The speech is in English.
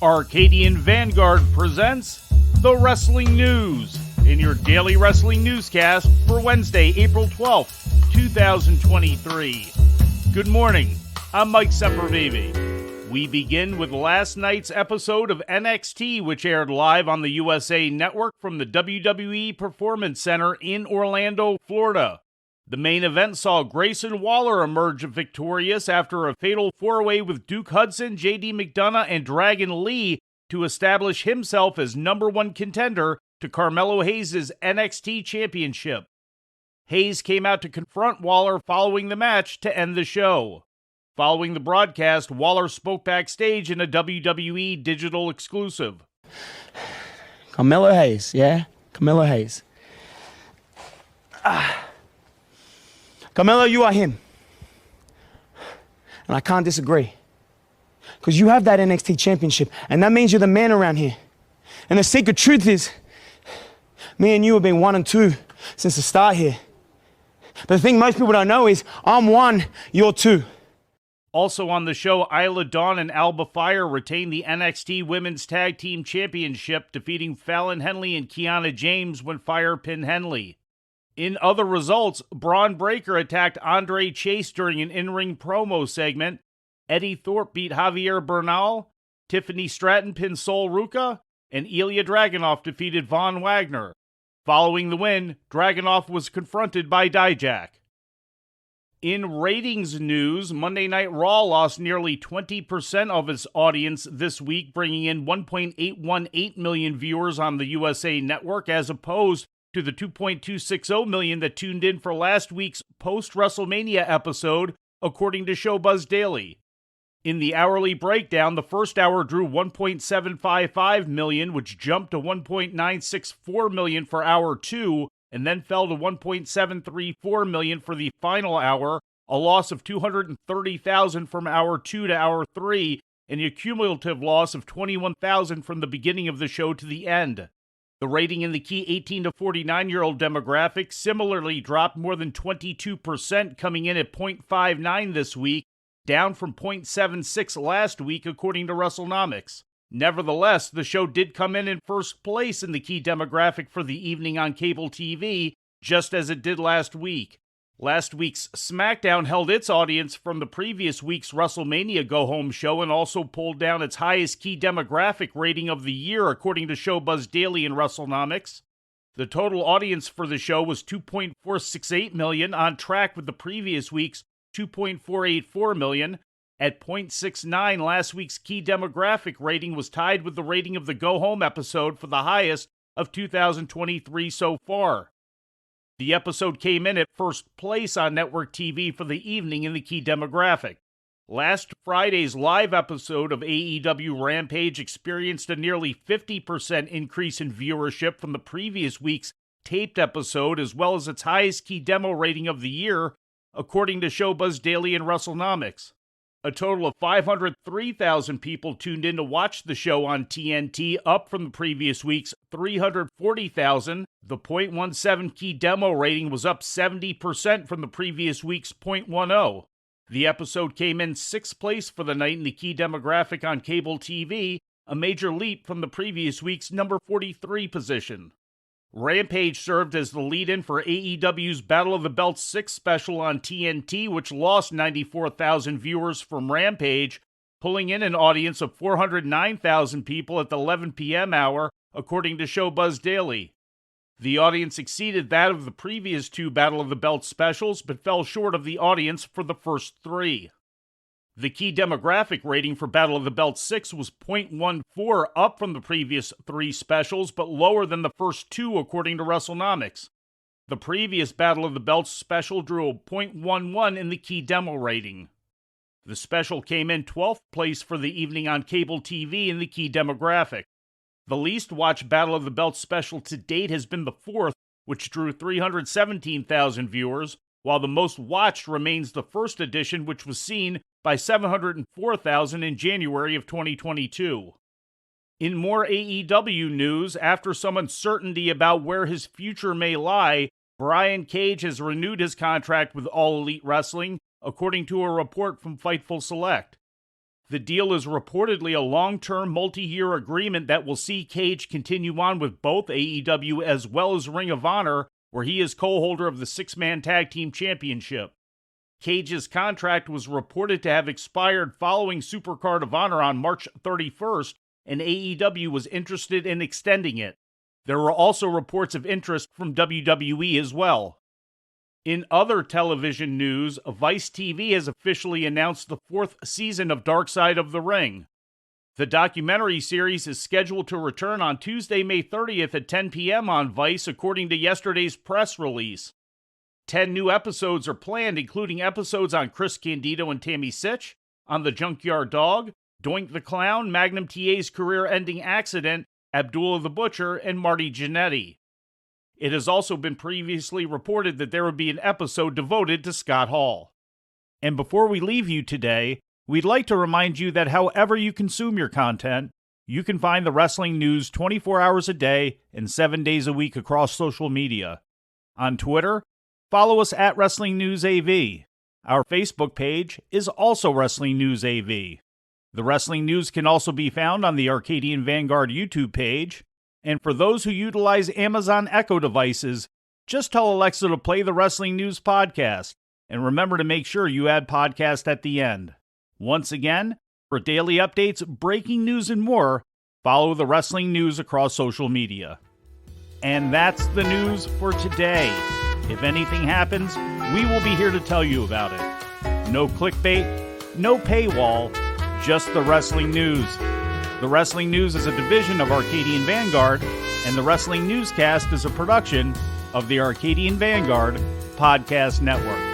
Arcadian Vanguard presents The Wrestling News in your daily wrestling newscast for Wednesday, April 12th, 2023. Good morning, I'm Mike Sempervive. We begin with last night's episode of NXT, which aired live on the USA Network from the WWE Performance Center in Orlando, Florida. The main event saw Grayson Waller emerge victorious after a fatal four-way with Duke Hudson, JD McDonough, and Dragon Lee to establish himself as number one contender to Carmelo Hayes' NXT Championship. Hayes came out to confront Waller following the match to end the show. Following the broadcast, Waller spoke backstage in a WWE digital exclusive. Carmelo Hayes, yeah? Carmelo Hayes. Carmelo, you are him. And I can't disagree. Because you have that NXT championship, and that means you're the man around here. And the secret truth is, me and you have been 1 and 2 since the start here. But the thing most people don't know is, I'm 1, you're 2. Also on the show, Isla Dawn and Alba Fire retained the NXT Women's Tag Team Championship, defeating Fallon Henley and Kiana James when Fire pinned Henley. In other results, Braun Breaker attacked Andre Chase during an in-ring promo segment. Eddie Thorpe beat Javier Bernal. Tiffany Stratton pinned Sol Ruca. And Ilya Dragunov defeated Von Wagner. Following the win, Dragunov was confronted by Dijak. In ratings news, Monday Night Raw lost nearly 20% of its audience this week, bringing in 1.818 million viewers on the USA Network, as opposed to the 2.260 million that tuned in for last week's post-WrestleMania episode, according to Showbuzz Daily. In the hourly breakdown, the first hour drew 1.755 million, which jumped to 1.964 million for hour 2, and then fell to 1.734 million for the final hour, a loss of 230,000 from hour 2 to hour 3, and a cumulative loss of 21,000 from the beginning of the show to the end. The rating in the key 18 to 49-year-old demographic similarly dropped more than 22%, coming in at 0.59 this week, down from 0.76 last week, according to WrestleNomics. Nevertheless, the show did come in first place in the key demographic for the evening on cable TV, just as it did last week. Last week's SmackDown held its audience from the previous week's WrestleMania go-home show and also pulled down its highest key demographic rating of the year, according to Showbuzz Daily and WrestleNomics. The total audience for the show was 2.468 million, on track with the previous week's 2.484 million. At 0.69, last week's key demographic rating was tied with the rating of the go-home episode for the highest of 2023 so far. The episode came in at first place on network TV for the evening in the key demographic. Last Friday's live episode of AEW Rampage experienced a nearly 50% increase in viewership from the previous week's taped episode, as well as its highest key demo rating of the year, according to Showbuzz Daily and WrestleNomics. A total of 503,000 people tuned in to watch the show on TNT, up from the previous week's 340,000. The .17 key demo rating was up 70% from the previous week's .10. The episode came in 6th place for the night in the key demographic on cable TV, a major leap from the previous week's number 43 position. Rampage served as the lead-in for AEW's Battle of the Belts 6 special on TNT, which lost 94,000 viewers from Rampage, pulling in an audience of 409,000 people at the 11 p.m. hour, according to Showbuzz Daily. The audience exceeded that of the previous 2 Battle of the Belts specials, but fell short of the audience for the first 3. The key demographic rating for Battle of the Belts 6 was .14, up from the previous 3 specials, but lower than the first 2, according to WrestleNomics. The previous Battle of the Belts special drew a .11 in the key demo rating. The special came in 12th place for the evening on cable TV in the key demographic. The least watched Battle of the Belts special to date has been the 4th, which drew 317,000 viewers, while the most watched remains the first edition, which was seen by 704,000 in January of 2022. In more AEW news, after some uncertainty about where his future may lie, Brian Cage has renewed his contract with All Elite Wrestling, according to a report from Fightful Select. The deal is reportedly a long-term, multi-year agreement that will see Cage continue on with both AEW as well as Ring of Honor, where he is co-holder of the six-man tag team championship. Cage's contract was reported to have expired following Supercard of Honor on March 31st, and AEW was interested in extending it. There were also reports of interest from WWE as well. In other television news, Vice TV has officially announced the 4th season of Dark Side of the Ring. The documentary series is scheduled to return on Tuesday, May 30th at 10 p.m. on Vice, according to yesterday's press release. 10 new episodes are planned, including episodes on Chris Candido and Tammy Sitch, on the Junkyard Dog, Doink the Clown, Magnum TA's career-ending accident, Abdullah the Butcher, and Marty Jannetty. It has also been previously reported that there would be an episode devoted to Scott Hall. And before we leave you today, we'd like to remind you that however you consume your content, you can find the wrestling news 24 hours a day and 7 days a week across social media. On Twitter, follow us at Wrestling News AV. Our Facebook page is also Wrestling News AV. The Wrestling News can also be found on the Arcadian Vanguard YouTube page. And for those who utilize Amazon Echo devices, just tell Alexa to play the Wrestling News podcast. And remember to make sure you add podcast at the end. Once again, for daily updates, breaking news, and more, follow the Wrestling News across social media. And that's the news for today. If anything happens, we will be here to tell you about it. No clickbait, no paywall, just the Wrestling News. The Wrestling News is a division of Arcadian Vanguard, and the Wrestling Newscast is a production of the Arcadian Vanguard Podcast Network.